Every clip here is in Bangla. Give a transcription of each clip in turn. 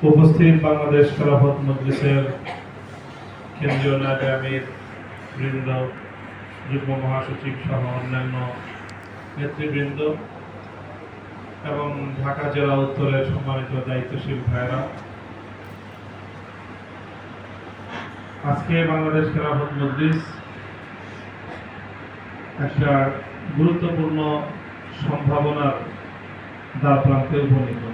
উপস্থিত বাংলাদেশ খেলাফত মজলিসের কেন্দ্রীয় নায়েব আমির বৃন্দ, যুগ্ম মহাসচিব সহ অন্যান্য নেতৃবৃন্দ এবং ঢাকা জেলা উত্তরের সম্মানিত দায়িত্বশীল ভাইরা, আজকে বাংলাদেশ খেলাফত মজলিস একটা গুরুত্বপূর্ণ সম্ভাবনার দ্বারপ্রান্তে উপনীত।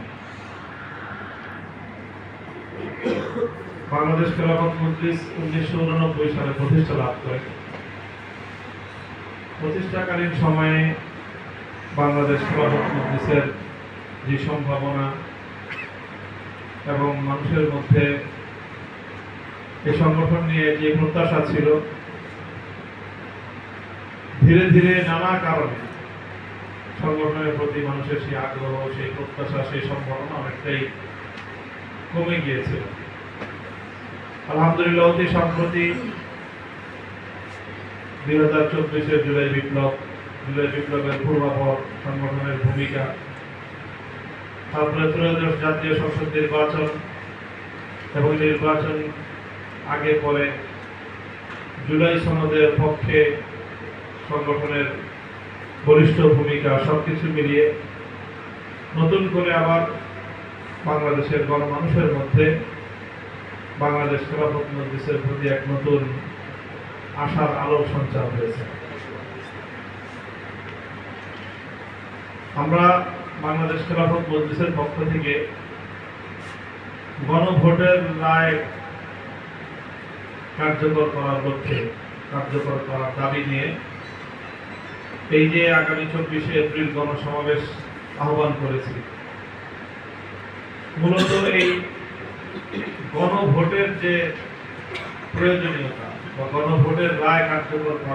বাংলাদেশ খেলাফত মজলিস 1989 সালে প্রতিষ্ঠা লাভ করে। প্রতিষ্ঠাকালীন সময়ে বাংলাদেশ খেলাফত মজলিসের যে সম্ভাবনা এবং মানুষের মধ্যে এই সংগঠন নিয়ে যে প্রত্যাশা ছিল, ধীরে ধীরে নানা কারণে সংগঠনের প্রতি মানুষের সেই আগ্রহ, সেই প্রত্যাশা, সেই সম্ভাবনা অনেকটাই কমে গিয়েছিল। আলহামদুলিল্লাহ, অতি সম্প্রতি 2024-এর জুলাই বিপ্লবের পূর্বাপর সংগঠনের ভূমিকা, তারপরে ত্রয়োদশ জাতীয় সংসদ নির্বাচন এবং নির্বাচন আগে পরে জুলাই সনদের পক্ষে সংগঠনের বলিষ্ঠ ভূমিকা, সবকিছু মিলিয়ে নতুন করে আবার বাংলাদেশের গণমানুষের মধ্যে বাংলাদেশ খেলাফত মজলিসের প্রতি এক নতুন আশার আলোর সঞ্চার হয়েছে। আমরা বাংলাদেশ খেলাফত মজলিসের পক্ষ থেকে গণভোটের রায় কার্যকর করার লক্ষ্যে, কার্যকর করার দাবি নিয়ে এই যে আগামী 24শে এপ্রিল গণসমাবেশ আহ্বান করেছি। মূলত এই গণভোটের যে প্রয়োজনীয়তা বা গণভোটের রায় কার্যকর করা